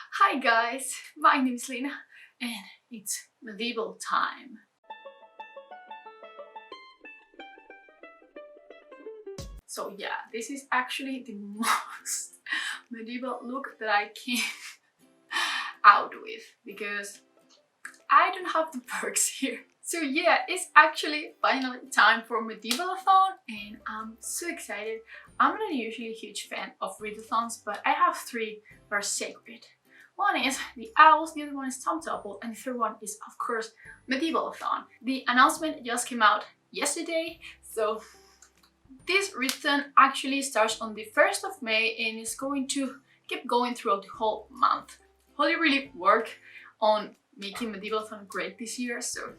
Hi guys, my name is Lena and it's medieval time. So yeah, this is actually the most medieval look that I came out with because I don't have the perks here. So yeah, it's actually finally time for Medieval-a-thon and I'm so excited. I'm not usually a huge fan of readathons, but I have three that are sacred. One is the Owls, the other one is Tom Topple, and the third one is, of course, Medieval-a-thon. The announcement just came out yesterday, so this readathon actually starts on the 1st of May and is going to keep going throughout the whole month. Holly really worked on making Medieval-a-thon great this year, so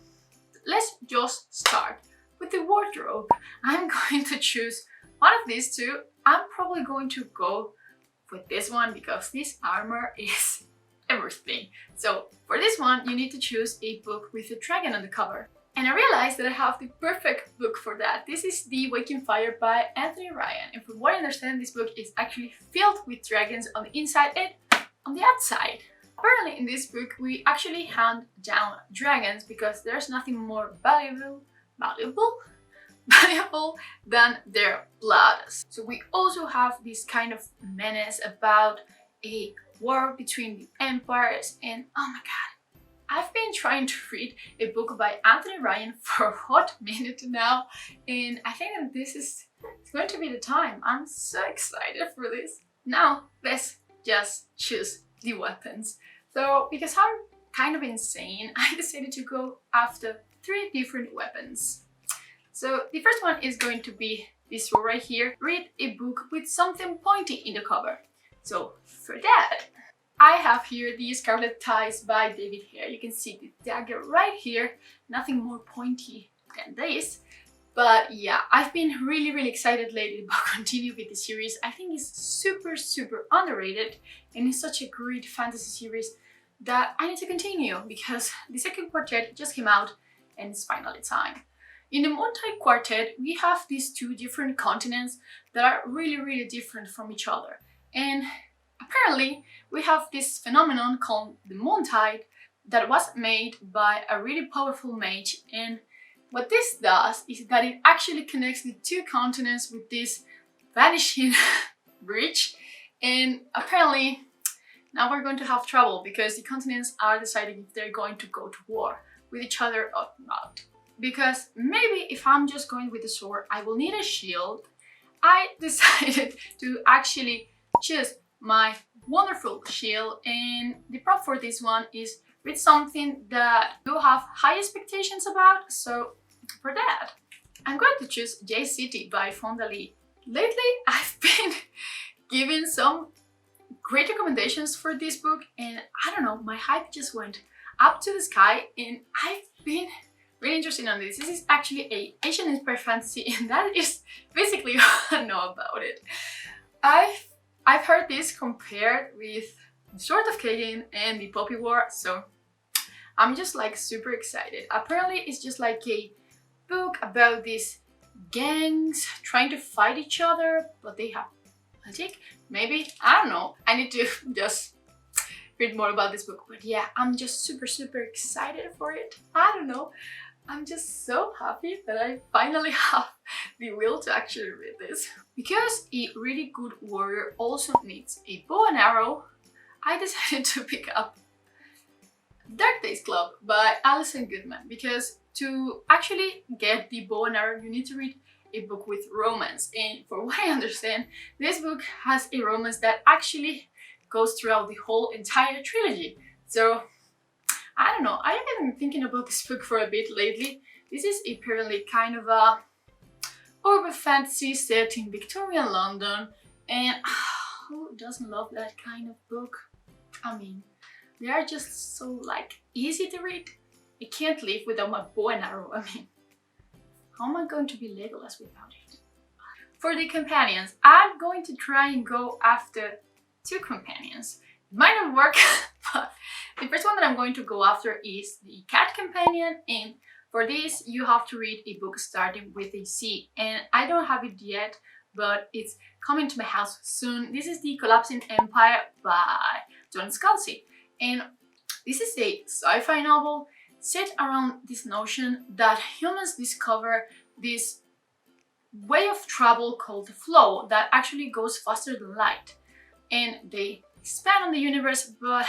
let's just start with the wardrobe. I'm going to choose one of these two. I'm probably going to go with this one because this armor is everything. So for this one, you need to choose a book with a dragon on the cover. And I realized that I have the perfect book for that. This is The Waking Fire by Anthony Ryan. And from what I understand, this book is actually filled with dragons on the inside and on the outside. Apparently in this book, we actually hand down dragons because there's nothing more valuable than their blood. So we also have this kind of menace about a war between the empires, and oh my god, I've been trying to read a book by Anthony Ryan for a hot minute now, and I think that it's going to be the time. I'm so excited for this. Now let's just choose the weapons. So because I'm kind of insane, I decided to go after three different weapons. So the first one is going to be this one right here. Read a book with something pointy in the cover. So for that, I have here the Scarlet Ties by David Hare. You can see the dagger right here. Nothing more pointy than this. But yeah, I've been really excited lately about continuing with the series. I think it's super underrated and it's such a great fantasy series that I need to continue because the second quartet just came out and it's finally time. In the Moontide Quartet, we have these two different continents that are really different from each other. And apparently, we have this phenomenon called the Moontide that was made by a really powerful mage. And what this does is that it actually connects the two continents with this vanishing bridge. And apparently, now we're going to have trouble because the continents are deciding if they're going to go to war with each other or not. Because maybe if I'm just going with the sword, I will need a shield. I decided to actually choose my wonderful shield, and the prop for this one is with something that you have high expectations about. So for that, I'm going to choose J City by Fonda Lee. Lately, I've been giving some great recommendations for this book, and I don't know, my hype just went up to the sky, and I've been really interested in this. This is actually a Asian inspired fantasy, and that is basically all I know about it. I've heard this compared with the Sword of Kagan and the Poppy War, so I'm just like super excited. Apparently it's just like a book about these gangs trying to fight each other, but they have magic? Maybe? I don't know. I need to just read more about this book. But yeah, I'm just super excited for it. I don't know. I'm just so happy that I finally have the will to actually read this. Because a really good warrior also needs a bow and arrow, I decided to pick up Dark Days Club by Alison Goodman. Because to actually get the bow and arrow, you need to read a book with romance. And for what I understand, this book has a romance that actually goes throughout the whole entire trilogy. So I don't know, I have been thinking about this book for a bit lately. This is apparently kind of a urban fantasy set in Victorian London, and who doesn't love that kind of book? I mean, they are just so like easy to read. I can't live without my bow and arrow. I mean, how am I going to be Legolas without it? For the companions, I'm going to try and go after two companions. It might not work, but the first one that I'm going to go after is the cat companion, and for this you have to read a book starting with a C, and I don't have it yet, but it's coming to my house soon. This is The Collapsing Empire by John Scalzi. And this is a sci-fi novel set around this notion that humans discover this way of travel called the flow that actually goes faster than light. And they expand on the universe, but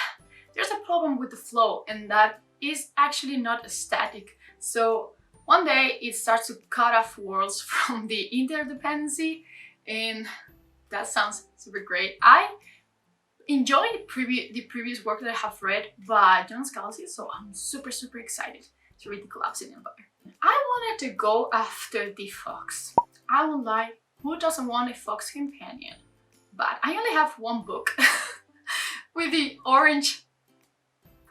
there's a problem with the flow, and that is actually not static. So one day it starts to cut off worlds from the interdependency, and that sounds super great. I enjoy the previous work that I have read by John Scalzi, so I'm super excited to read The Collapsing Empire. I wanted to go after the fox. I won't lie, who doesn't want a fox companion? But I only have one book with the orange,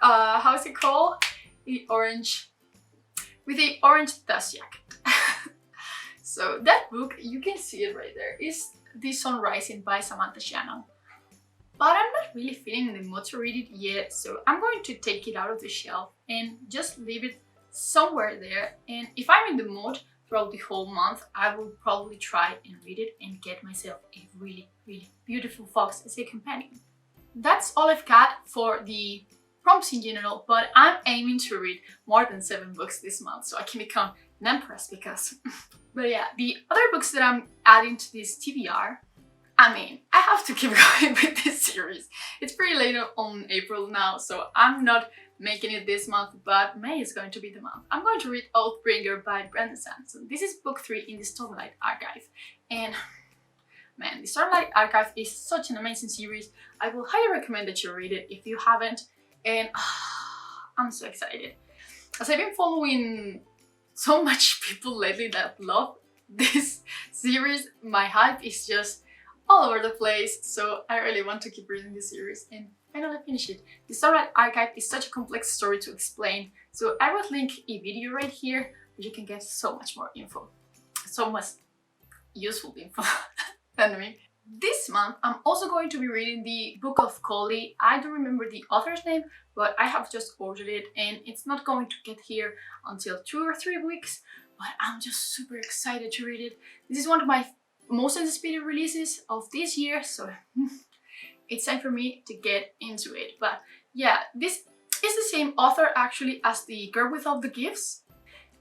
how's it called? With the orange dust jacket. So that book, you can see it right there, is The Sun Rising by Samantha Shannon. But I'm not really feeling in the mood to read it yet, so I'm going to take it out of the shelf and just leave it somewhere there. And if I'm in the mood throughout the whole month, I will probably try and read it and get myself a really beautiful fox as a companion. That's all I've got for the prompts in general, but I'm aiming to read more than 7 books this month so I can become an empress because... But yeah, the other books that I'm adding to this TBR, I mean, I have to keep going with this series. It's pretty late on April now, so I'm not making it this month, but May is going to be the month. I'm going to read Oathbringer by Brandon Sanderson. This is book 3 in the Starlight Archive, and man, the Starlight Archive is such an amazing series. I will highly recommend that you read it if you haven't, and I'm so excited. As I've been following so much people lately that love this series, my hype is just all over the place, so I really want to keep reading this series and finally finish it. The Starlight Archive is such a complex story to explain, so I will link a video right here where you can get so much more info. So much useful info than me. This month, I'm also going to be reading the Book of Collie. I don't remember the author's name, but I have just ordered it and it's not going to get here until 2 or 3 weeks, but I'm just super excited to read it. This is one of my most anticipated releases of this year, so it's time for me to get into it. But yeah, this is the same author actually as The Girl with All the Gifts.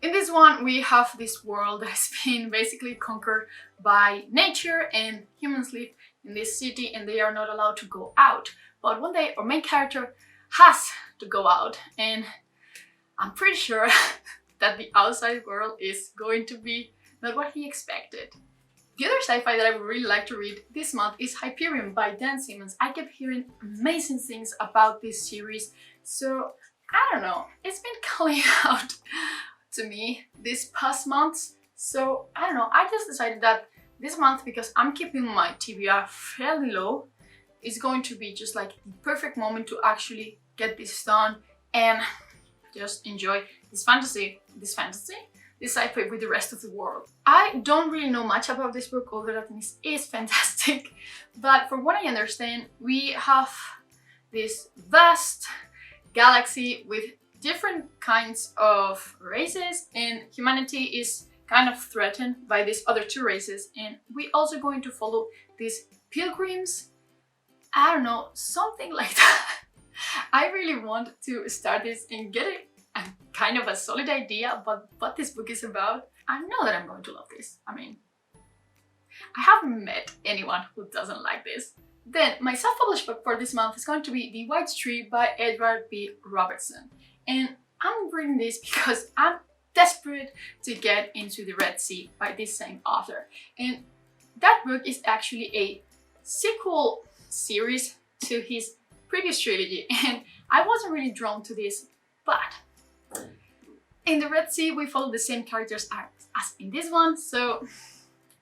In this one, we have this world that has been basically conquered by nature, and humans live in this city and they are not allowed to go out. But one day our main character has to go out, and I'm pretty sure that the outside world is going to be not what he expected. The other sci-fi that I would really like to read this month is Hyperion by Dan Simmons. I kept hearing amazing things about this series, so I don't know, it's been calling out to me this past months. So I don't know, I just decided that this month, because I'm keeping my TBR fairly low, is going to be just like the perfect moment to actually get this done and just enjoy this sci-fi with the rest of the world. I don't really know much about this book, although that it is fantastic, but from what I understand, we have this vast galaxy with different kinds of races, and humanity is kind of threatened by these other 2 races, and we're also going to follow these pilgrims. I don't know, something like that. I really want to start this and get a kind of a solid idea about what this book is about. I know that I'm going to love this. I mean, I haven't met anyone who doesn't like this. Then my self-published book for this month is going to be The White Tree by Edward B. Robertson. And I'm reading this because I'm desperate to get into The Red Sea by this same author. And that book is actually a sequel series to his previous trilogy, and I wasn't really drawn to this, but in The Red Sea we follow the same characters as in this one, so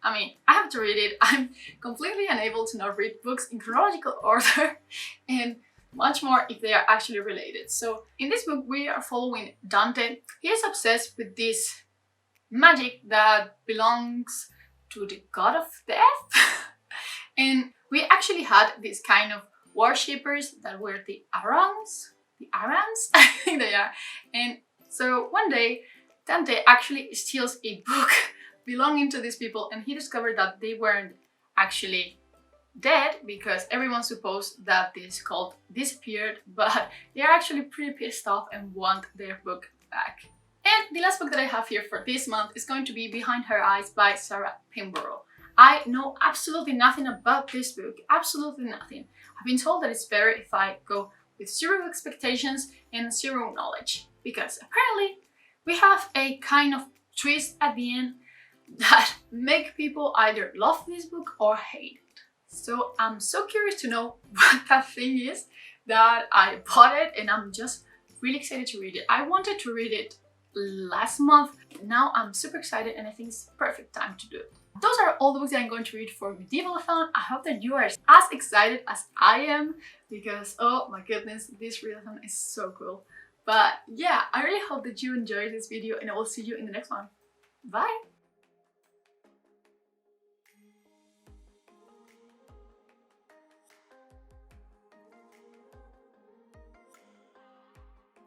I mean, I have to read it. I'm completely unable to not read books in chronological order, and much more if they are actually related. So in this book we are following Dante. He is obsessed with this magic that belongs to the god of death. And we actually had this kind of worshippers that were the Arans, I think they are. And so one day Dante actually steals a book belonging to these people, and he discovered that they weren't actually dead because everyone supposed that this cult disappeared, but they're actually pretty pissed off and want their book back. And the last book that I have here for this month is going to be Behind Her Eyes by Sarah Pinborough. I know absolutely nothing about this book, absolutely nothing. I've been told that it's better if I go with zero expectations and zero knowledge, because apparently we have a kind of twist at the end that make people either love this book or hate it. So I'm so curious to know what that thing is that I bought it, and I'm just really excited to read it. I wanted to read it last month. Now I'm super excited and I think it's the perfect time to do it. Those are all the books that I'm going to read for Medieval-a-thon. I hope that you are as excited as I am because, oh my goodness, this readathon is so cool. But yeah, I really hope that you enjoyed this video and I will see you in the next one. Bye!